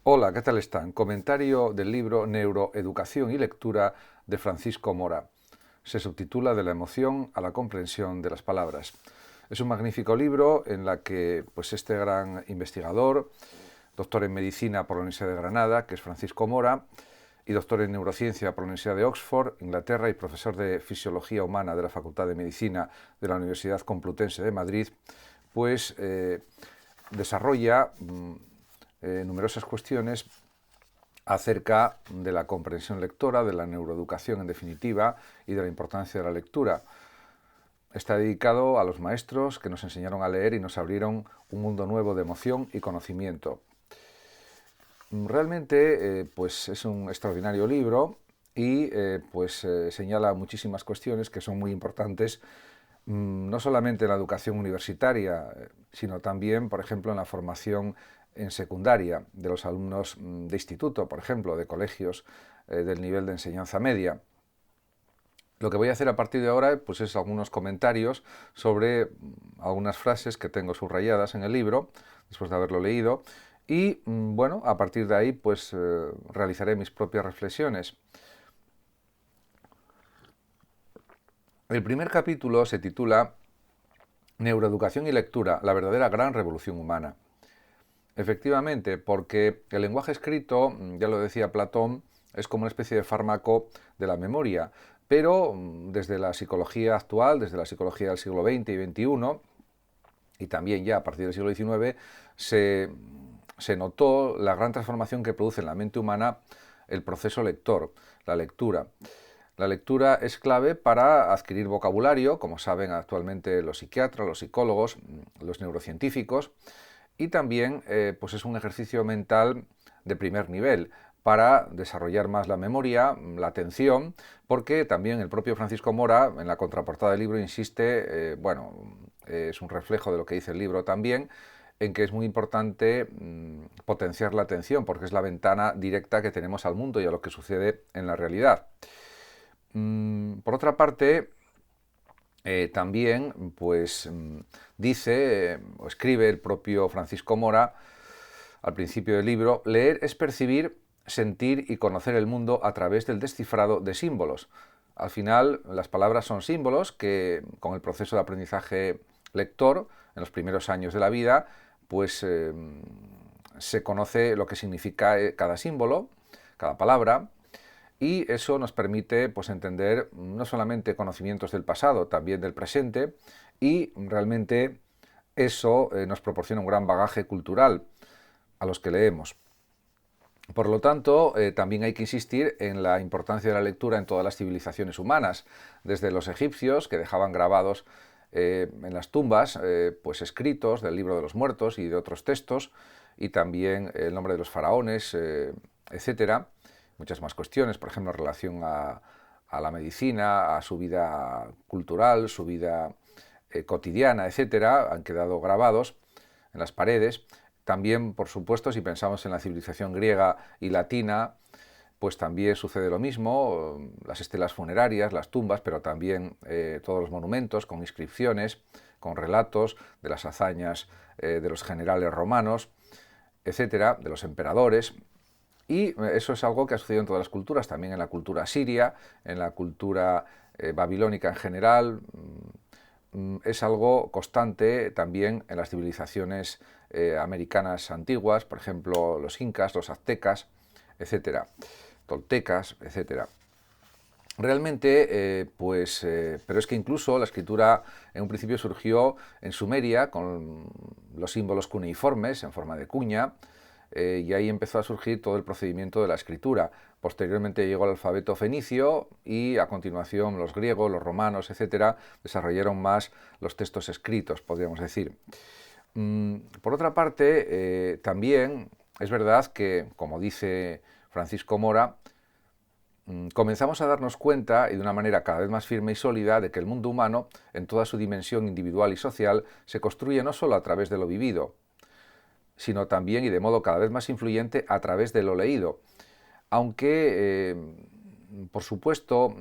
Hola, ¿qué tal están? Comentario del libro Neuroeducación y Lectura de Francisco Mora. Se subtitula De la emoción a la comprensión de las palabras. Es un magnífico libro en la que este gran investigador, doctor en medicina por la Universidad de Granada, que es Francisco Mora, y doctor en neurociencia por la Universidad de Oxford, Inglaterra, y profesor de fisiología humana de la Facultad de Medicina de la Universidad Complutense de Madrid, desarrolla numerosas cuestiones acerca de la comprensión lectora, de la neuroeducación en definitiva y de la importancia de la lectura. Está dedicado a los maestros que nos enseñaron a leer y nos abrieron un mundo nuevo de emoción y conocimiento. Realmente es un extraordinario libro y señala muchísimas cuestiones que son muy importantes, no solamente en la educación universitaria, sino también, por ejemplo, en la formación en secundaria de los alumnos de instituto, por ejemplo, de colegios del nivel de enseñanza media. Lo que voy a hacer a partir de ahora es algunos comentarios sobre algunas frases que tengo subrayadas en el libro, después de haberlo leído, y bueno, a partir de ahí realizaré mis propias reflexiones. El primer capítulo se titula Neuroeducación y lectura, la verdadera gran revolución humana. Efectivamente, porque el lenguaje escrito, ya lo decía Platón, es como una especie de fármaco de la memoria, pero desde la psicología actual, desde la psicología del siglo XX y XXI, y también ya a partir del siglo XIX, se notó la gran transformación que produce en la mente humana el proceso lector, la lectura. La lectura es clave para adquirir vocabulario, como saben actualmente los psiquiatras, los psicólogos, los neurocientíficos, y también es un ejercicio mental de primer nivel para desarrollar más la memoria, la atención, porque también el propio Francisco Mora, en la contraportada del libro, insiste, es un reflejo de lo que dice el libro también, en que es muy importante potenciar la atención, porque es la ventana directa que tenemos al mundo y a lo que sucede en la realidad. Por otra parte, también dice o escribe el propio Francisco Mora al principio del libro: leer es percibir, sentir y conocer el mundo a través del descifrado de símbolos. Al final, las palabras son símbolos que, con el proceso de aprendizaje lector, en los primeros años de la vida, se conoce lo que significa cada símbolo, cada palabra, y eso nos permite entender no solamente conocimientos del pasado, también del presente, y realmente eso nos proporciona un gran bagaje cultural a los que leemos. Por lo tanto, también hay que insistir en la importancia de la lectura en todas las civilizaciones humanas, desde los egipcios, que dejaban grabados en las tumbas escritos del libro de los muertos y de otros textos, y también el nombre de los faraones, etcétera. Muchas más cuestiones, por ejemplo, en relación a la medicina, a su vida cultural, su vida cotidiana, etcétera, han quedado grabados en las paredes. También, por supuesto, si pensamos en la civilización griega y latina, pues también sucede lo mismo, las estelas funerarias, las tumbas, pero también todos los monumentos con inscripciones, con relatos de las hazañas de los generales romanos, etcétera, de los emperadores. Y eso es algo que ha sucedido en todas las culturas, también en la cultura siria, en la cultura babilónica en general. Es algo constante también en las civilizaciones americanas antiguas, por ejemplo, los incas, los aztecas, etcétera, toltecas, etcétera. Realmente, pero es que incluso la escritura en un principio surgió en Sumeria con los símbolos cuneiformes en forma de cuña, y ahí empezó a surgir todo el procedimiento de la escritura. Posteriormente llegó el alfabeto fenicio y a continuación los griegos, los romanos, etcétera, desarrollaron más los textos escritos, podríamos decir. Por otra parte, también es verdad que, como dice Francisco Mora, comenzamos a darnos cuenta, y de una manera cada vez más firme y sólida, de que el mundo humano, en toda su dimensión individual y social, se construye no solo a través de lo vivido, sino también y de modo cada vez más influyente a través de lo leído. Aunque por supuesto,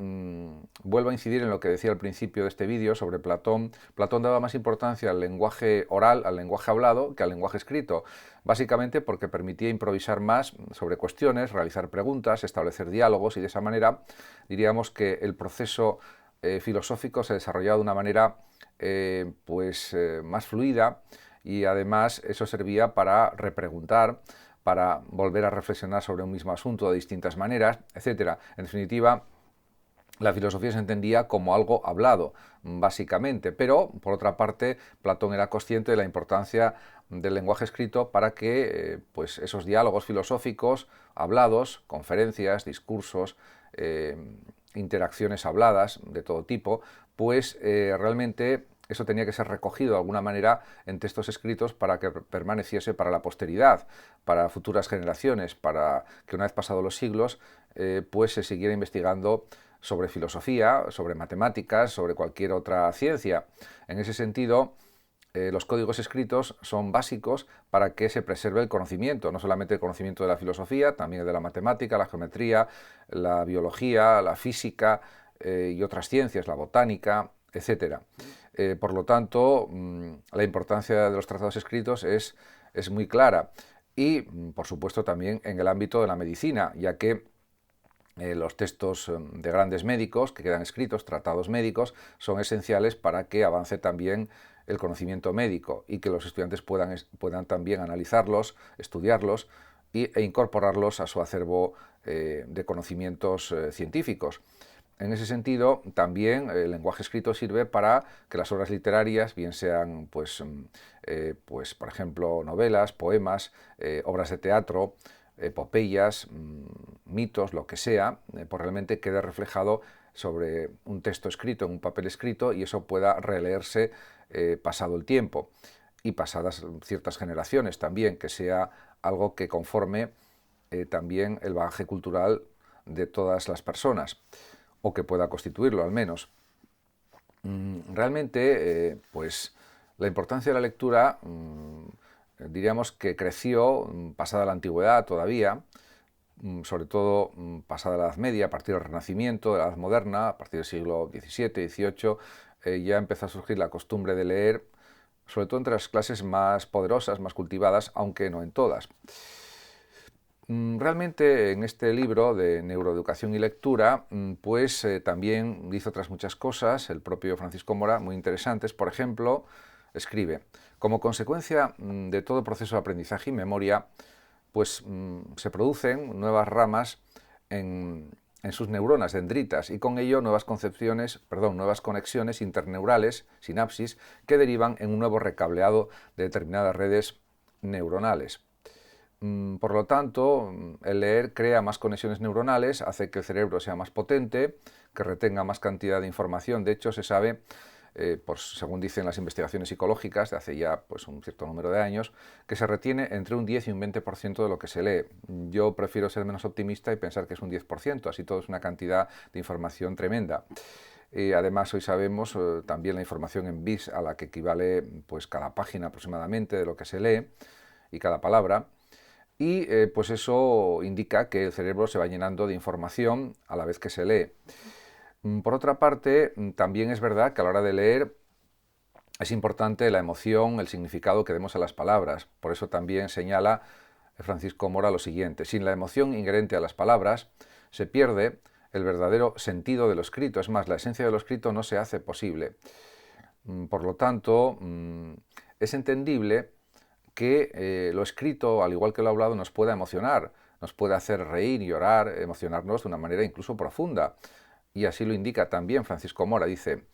vuelvo a incidir en lo que decía al principio de este vídeo sobre Platón. Platón daba más importancia al lenguaje oral, al lenguaje hablado, que al lenguaje escrito, básicamente porque permitía improvisar más sobre cuestiones, realizar preguntas, establecer diálogos, y de esa manera diríamos que el proceso filosófico se desarrollaba de una manera más fluida, y además eso servía para repreguntar, para volver a reflexionar sobre un mismo asunto de distintas maneras, etc. En definitiva, la filosofía se entendía como algo hablado, básicamente, pero por otra parte Platón era consciente de la importancia del lenguaje escrito para que esos diálogos filosóficos hablados, conferencias, discursos, interacciones habladas de todo tipo, realmente eso tenía que ser recogido de alguna manera en textos escritos para que permaneciese para la posteridad, para futuras generaciones, para que una vez pasados los siglos se siguiera investigando sobre filosofía, sobre matemáticas, sobre cualquier otra ciencia. En ese sentido, los códigos escritos son básicos para que se preserve el conocimiento, no solamente el conocimiento de la filosofía, también el de la matemática, la geometría, la biología, la física y otras ciencias, la botánica, etc. Por lo tanto, la importancia de los tratados escritos es muy clara, y por supuesto también en el ámbito de la medicina, ya que los textos de grandes médicos que quedan escritos, tratados médicos, son esenciales para que avance también el conocimiento médico y que los estudiantes puedan también analizarlos, estudiarlos e incorporarlos a su acervo de conocimientos científicos. En ese sentido, también el lenguaje escrito sirve para que las obras literarias, bien sean, por ejemplo, novelas, poemas, obras de teatro, epopeyas, mitos, lo que sea, realmente quede reflejado sobre un texto escrito, en un papel escrito, y eso pueda releerse pasado el tiempo y pasadas ciertas generaciones también, que sea algo que conforme también el bagaje cultural de todas las personas, o que pueda constituirlo al menos. Realmente, la importancia de la lectura diríamos que creció pasada la antigüedad todavía, sobre todo pasada la Edad Media, a partir del Renacimiento, de la Edad Moderna, a partir del siglo XVII, XVIII, ya empezó a surgir la costumbre de leer, sobre todo entre las clases más poderosas, más cultivadas, aunque no en todas. Realmente en este libro de Neuroeducación y Lectura, también dice otras muchas cosas, el propio Francisco Mora, muy interesantes. Por ejemplo, escribe: como consecuencia de todo proceso de aprendizaje y memoria, se producen nuevas ramas en sus neuronas, dendritas, y con ello nuevas conexiones interneurales, sinapsis, que derivan en un nuevo recableado de determinadas redes neuronales. Por lo tanto, el leer crea más conexiones neuronales, hace que el cerebro sea más potente, que retenga más cantidad de información. De hecho, se sabe, según dicen las investigaciones psicológicas de hace ya un cierto número de años, que se retiene entre un 10 y un 20% de lo que se lee. Yo prefiero ser menos optimista y pensar que es un 10%, así todo es una cantidad de información tremenda. Además, hoy sabemos también la información en bits a la que equivale cada página aproximadamente de lo que se lee y cada palabra. Y eso indica que el cerebro se va llenando de información a la vez que se lee. Por otra parte, también es verdad que a la hora de leer es importante la emoción, el significado que demos a las palabras. Por eso también señala Francisco Mora lo siguiente: sin la emoción inherente a las palabras, se pierde el verdadero sentido de lo escrito. Es más, la esencia de lo escrito no se hace posible. Por lo tanto, es entendible que lo escrito, al igual que lo hablado, nos pueda emocionar, nos puede hacer reír, llorar, emocionarnos de una manera incluso profunda. Y así lo indica también Francisco Mora. Dice: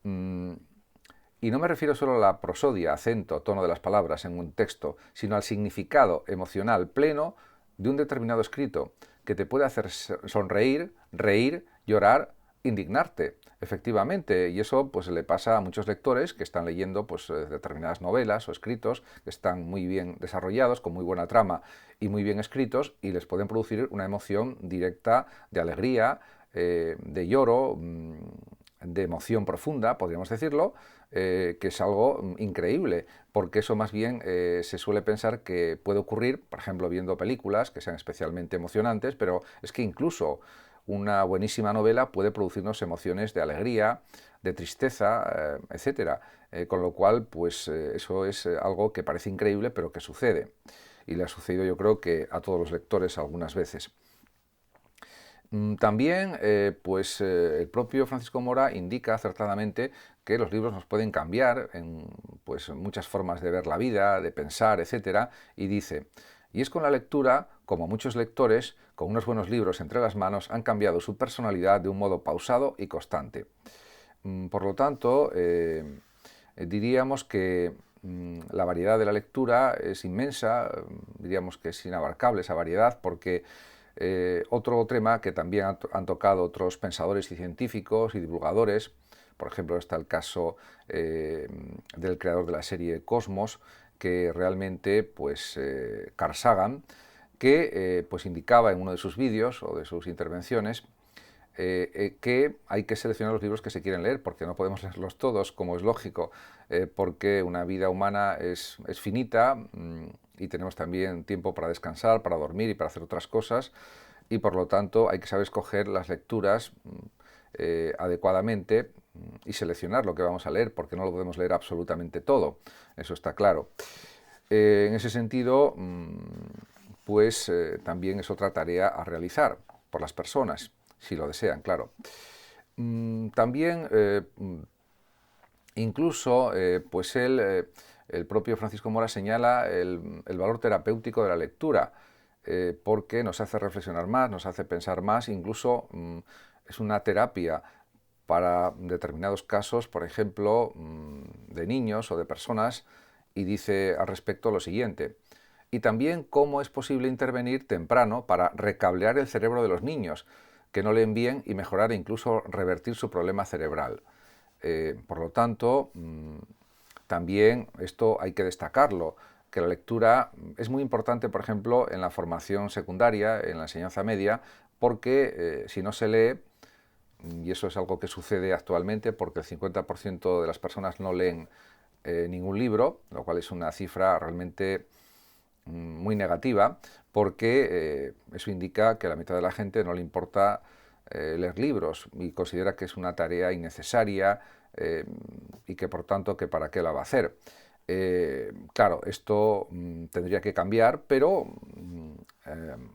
y no me refiero solo a la prosodia, acento, tono de las palabras en un texto, sino al significado emocional pleno de un determinado escrito, que te puede hacer sonreír, reír, llorar, indignarte. Efectivamente, y eso le pasa a muchos lectores que están leyendo determinadas novelas o escritos que están muy bien desarrollados, con muy buena trama y muy bien escritos, y les pueden producir una emoción directa de alegría, de lloro, de emoción profunda, podríamos decirlo, que es algo increíble, porque eso más bien se suele pensar que puede ocurrir, por ejemplo, viendo películas que sean especialmente emocionantes, pero es que incluso una buenísima novela puede producirnos emociones de alegría, de tristeza, etcétera. Con lo cual, pues eso es algo que parece increíble, pero que sucede. Y le ha sucedido, yo creo, que a todos los lectores algunas veces. También, el propio Francisco Mora indica acertadamente que los libros nos pueden cambiar en pues, muchas formas de ver la vida, de pensar, etcétera, y dice: y es con la lectura, como muchos lectores, con unos buenos libros entre las manos, han cambiado su personalidad de un modo pausado y constante. Por lo tanto, diríamos que la variedad de la lectura es inmensa, diríamos que es inabarcable esa variedad, porque otro tema que también han tocado otros pensadores y científicos y divulgadores, por ejemplo está el caso del creador de la serie Cosmos, que realmente pues Carl Sagan, que pues indicaba en uno de sus vídeos o de sus intervenciones que hay que seleccionar los libros que se quieren leer, porque no podemos leerlos todos, como es lógico, porque una vida humana es finita y tenemos también tiempo para descansar, para dormir y para hacer otras cosas, y por lo tanto hay que saber escoger las lecturas adecuadamente y seleccionar lo que vamos a leer, porque no lo podemos leer absolutamente todo, eso está claro. En ese sentido, pues también es otra tarea a realizar por las personas, si lo desean, claro. También, incluso, pues el propio Francisco Mora señala el valor terapéutico de la lectura, porque nos hace reflexionar más, nos hace pensar más, incluso es una terapia para determinados casos, por ejemplo, de niños o de personas, y dice al respecto lo siguiente: y también cómo es posible intervenir temprano para recablear el cerebro de los niños que no leen bien y mejorar e incluso revertir su problema cerebral. Por lo tanto, también esto hay que destacarlo, que la lectura es muy importante, por ejemplo, en la formación secundaria, en la enseñanza media, porque si no se lee, y eso es algo que sucede actualmente, porque el 50% de las personas no leen ningún libro, lo cual es una cifra realmente muy negativa, porque eso indica que a la mitad de la gente no le importa leer libros y considera que es una tarea innecesaria y que por tanto que para qué la va a hacer. Claro, esto tendría que cambiar, pero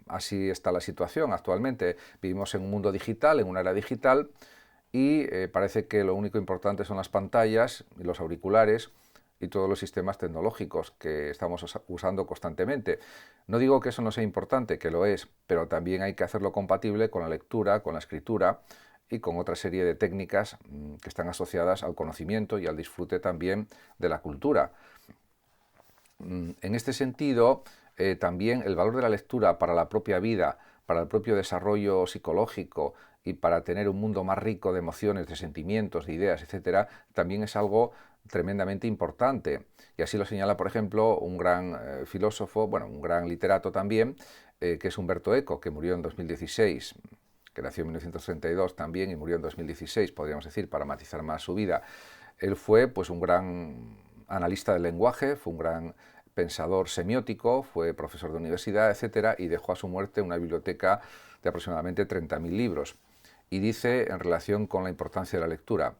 así está la situación actualmente. Vivimos en un mundo digital, en una era digital, y parece que lo único importante son las pantallas y los auriculares y todos los sistemas tecnológicos que estamos usando constantemente. No digo que eso no sea importante, que lo es, pero también hay que hacerlo compatible con la lectura, con la escritura y con otra serie de técnicas que están asociadas al conocimiento y al disfrute también de la cultura. En este sentido, también el valor de la lectura para la propia vida, para el propio desarrollo psicológico y para tener un mundo más rico de emociones, de sentimientos, de ideas, etcétera, también es algo tremendamente importante. Y así lo señala, por ejemplo, un gran filósofo, bueno, un gran literato también, que es Umberto Eco, que murió en 2016, que nació en 1932 también y murió en 2016, podríamos decir, para matizar más su vida. Él fue pues un gran analista del lenguaje, fue un gran pensador semiótico, fue profesor de universidad, etcétera, y dejó a su muerte una biblioteca de aproximadamente 30.000 libros. Y dice, en relación con la importancia de la lectura: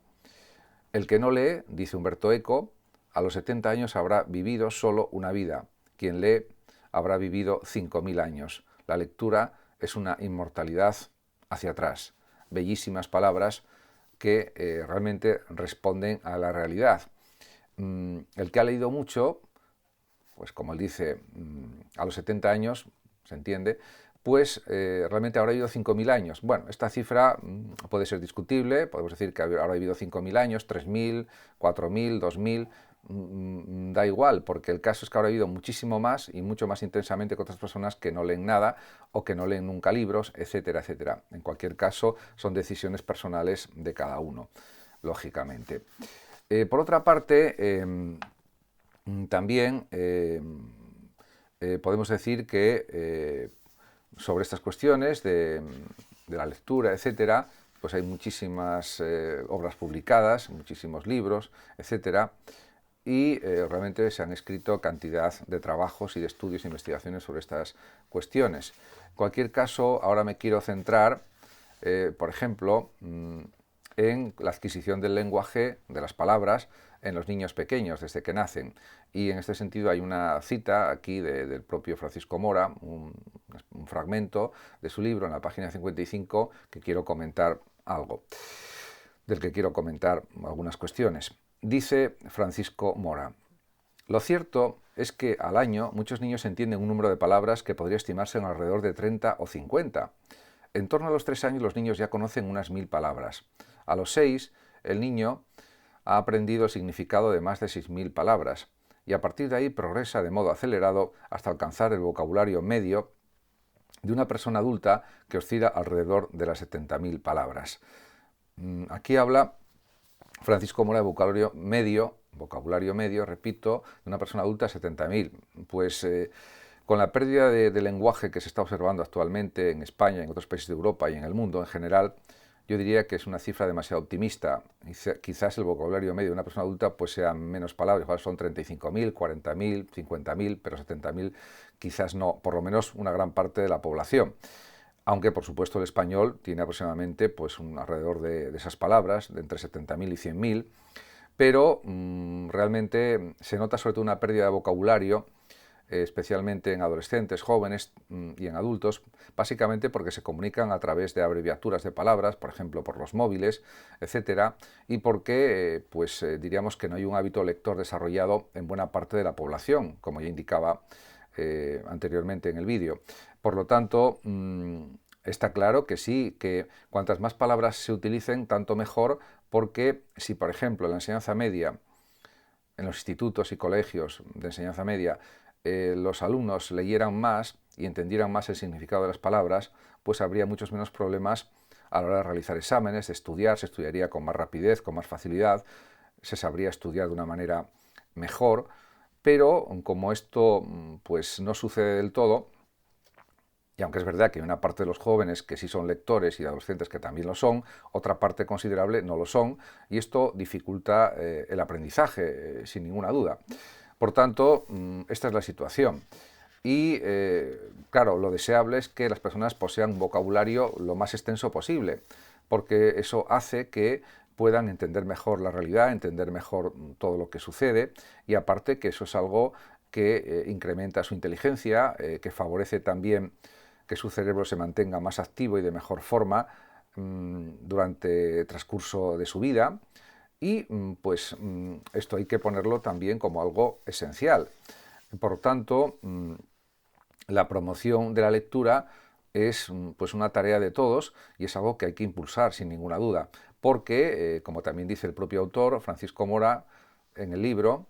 el que no lee, dice Umberto Eco, a los 70 años habrá vivido solo una vida. Quien lee habrá vivido 5.000 años. La lectura es una inmortalidad hacia atrás. Bellísimas palabras que realmente responden a la realidad. El que ha leído mucho, pues como él dice, a los 70 años, se entiende, pues realmente habrá vivido 5.000 años. Bueno, esta cifra puede ser discutible, podemos decir que habrá vivido 5.000 años, 3.000, 4.000, 2.000, da igual, porque el caso es que habrá vivido muchísimo más y mucho más intensamente que otras personas que no leen nada o que no leen nunca libros, etcétera, etcétera. En cualquier caso, son decisiones personales de cada uno, lógicamente. Por otra parte, también podemos decir que sobre estas cuestiones de la lectura, etcétera, pues hay muchísimas obras publicadas, muchísimos libros, etcétera, y realmente se han escrito cantidad de trabajos y de estudios e investigaciones sobre estas cuestiones. En cualquier caso, ahora me quiero centrar por ejemplo, en la adquisición del lenguaje, de las palabras, en los niños pequeños desde que nacen. Y en este sentido hay una cita aquí del propio Francisco Mora, un fragmento de su libro en la página 55 que quiero comentar algo, del que quiero comentar algunas cuestiones. Dice Francisco Mora: lo cierto es que al año muchos niños entienden un número de palabras que podría estimarse en alrededor de 30 o 50. En torno a los 3 años los niños ya conocen unas 1000 palabras. A los 6 el niño ha aprendido el significado de más de 6000 palabras y a partir de ahí progresa de modo acelerado hasta alcanzar el vocabulario medio de una persona adulta que oscila alrededor de las 70.000 palabras. Aquí habla Francisco Mora de vocabulario medio, repito, de una persona adulta 70.000. Pues con la pérdida de lenguaje que se está observando actualmente en España, en otros países de Europa y en el mundo en general, yo diría que es una cifra demasiado optimista. Quizás el vocabulario medio de una persona adulta pues sea menos palabras, igual son 35.000, 40.000, 50.000, pero 70.000 quizás no, por lo menos una gran parte de la población. Aunque, por supuesto, el español tiene aproximadamente pues, alrededor de esas palabras, de entre 70.000 y 100.000, pero realmente se nota sobre todo una pérdida de vocabulario, especialmente en adolescentes, jóvenes y en adultos, básicamente porque se comunican a través de abreviaturas de palabras, por ejemplo, por los móviles, etcétera, y porque diríamos que no hay un hábito lector desarrollado en buena parte de la población, como ya indicaba anteriormente en el vídeo. Por lo tanto, está claro que sí, que cuantas más palabras se utilicen, tanto mejor, porque si, por ejemplo, en la enseñanza media, en los institutos y colegios de enseñanza media, los alumnos leyeran más y entendieran más el significado de las palabras, pues habría muchos menos problemas a la hora de realizar exámenes, de estudiar, se estudiaría con más rapidez, con más facilidad, se sabría estudiar de una manera mejor, pero como esto pues no sucede del todo, y aunque es verdad que hay una parte de los jóvenes que sí son lectores y adolescentes que también lo son, otra parte considerable no lo son, y esto dificulta el aprendizaje, sin ninguna duda. Por tanto, esta es la situación. Y, claro, lo deseable es que las personas posean un vocabulario lo más extenso posible, porque eso hace que puedan entender mejor la realidad, entender mejor todo lo que sucede, y aparte que eso es algo que incrementa su inteligencia, que favorece también que su cerebro se mantenga más activo y de mejor forma durante el transcurso de su vida. Y pues esto hay que ponerlo también como algo esencial. Por lo tanto, la promoción de la lectura es pues una tarea de todos y es algo que hay que impulsar sin ninguna duda, porque, como también dice el propio autor, Francisco Mora, en el libro,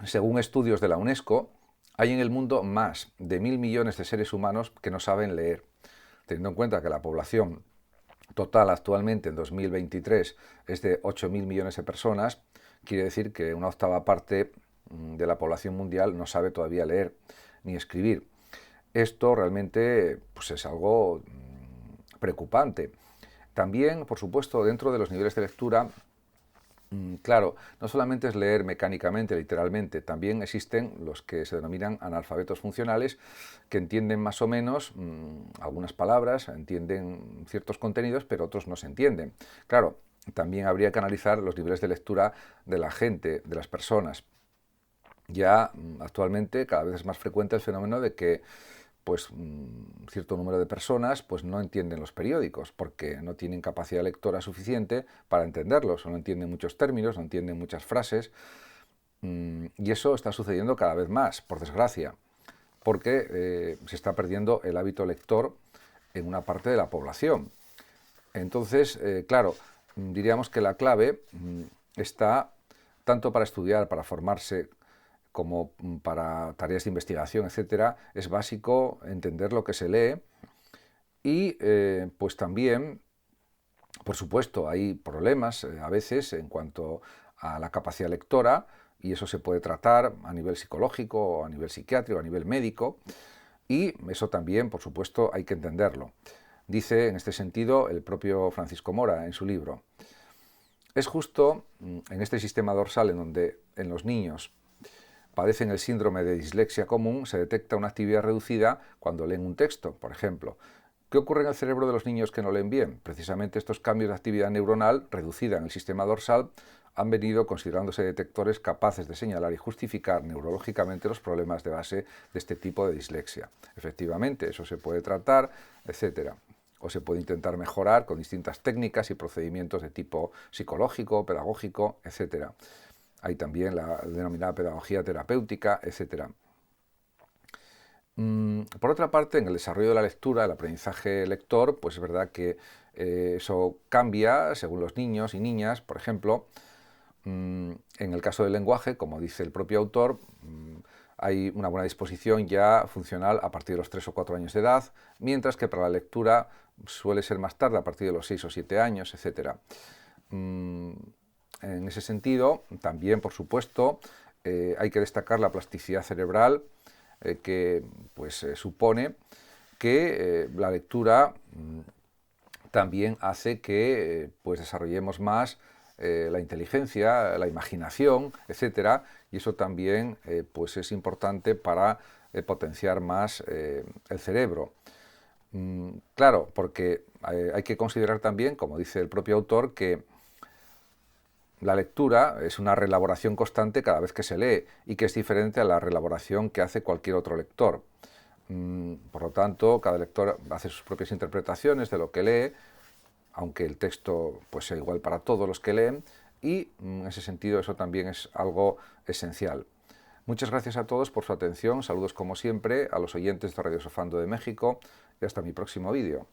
según estudios de la UNESCO, hay en el mundo más de 1.000 millones de seres humanos que no saben leer. Teniendo en cuenta que la población total actualmente en 2023 es de 8.000 millones de personas, quiere decir que una octava parte de la población mundial no sabe todavía leer ni escribir. Esto realmente pues, es algo preocupante. También, por supuesto, dentro de los niveles de lectura, claro, no solamente es leer mecánicamente, literalmente, también existen los que se denominan analfabetos funcionales, que entienden más o menos algunas palabras, entienden ciertos contenidos, pero otros no se entienden. Claro, también habría que analizar los niveles de lectura de la gente, de las personas. Ya actualmente cada vez es más frecuente el fenómeno de que pues cierto número de personas pues no entienden los periódicos porque no tienen capacidad lectora suficiente para entenderlos, o no entienden muchos términos, no entienden muchas frases, y eso está sucediendo cada vez más, por desgracia, porque se está perdiendo el hábito lector en una parte de la población. Entonces, claro, diríamos que la clave está tanto para estudiar, para formarse, como para tareas de investigación, etcétera, es básico entender lo que se lee y pues también, por supuesto, hay problemas a veces en cuanto a la capacidad lectora y eso se puede tratar a nivel psicológico, a nivel psiquiátrico, a nivel médico y eso también, por supuesto, hay que entenderlo. Dice en este sentido el propio Francisco Mora en su libro: es justo en este sistema dorsal en donde en los niños padecen el síndrome de dislexia común, se detecta una actividad reducida cuando leen un texto, por ejemplo. ¿Qué ocurre en el cerebro de los niños que no leen bien? Precisamente estos cambios de actividad neuronal reducida en el sistema dorsal han venido considerándose detectores capaces de señalar y justificar neurológicamente los problemas de base de este tipo de dislexia. Efectivamente, eso se puede tratar, etcétera. O se puede intentar mejorar con distintas técnicas y procedimientos de tipo psicológico, pedagógico, etcétera. Hay también la denominada pedagogía terapéutica, etcétera. Por otra parte, en el desarrollo de la lectura, el aprendizaje lector, pues es verdad que eso cambia según los niños y niñas. Por ejemplo, en el caso del lenguaje, como dice el propio autor, hay una buena disposición ya funcional a partir de los 3 o 4 años de edad, mientras que para la lectura suele ser más tarde, a partir de los 6 o 7 años, etc. En ese sentido, también, por supuesto, hay que destacar la plasticidad cerebral que pues, supone que la lectura también hace que pues, desarrollemos más la inteligencia, la imaginación, etcétera, y eso también pues es importante para potenciar más el cerebro. Claro, porque hay que considerar también, como dice el propio autor, que la lectura es una reelaboración constante cada vez que se lee y que es diferente a la reelaboración que hace cualquier otro lector. Por lo tanto, cada lector hace sus propias interpretaciones de lo que lee, aunque el texto pues, sea igual para todos los que leen, y en ese sentido eso también es algo esencial. Muchas gracias a todos por su atención, saludos como siempre a los oyentes de Radio Sofando de México y hasta mi próximo vídeo.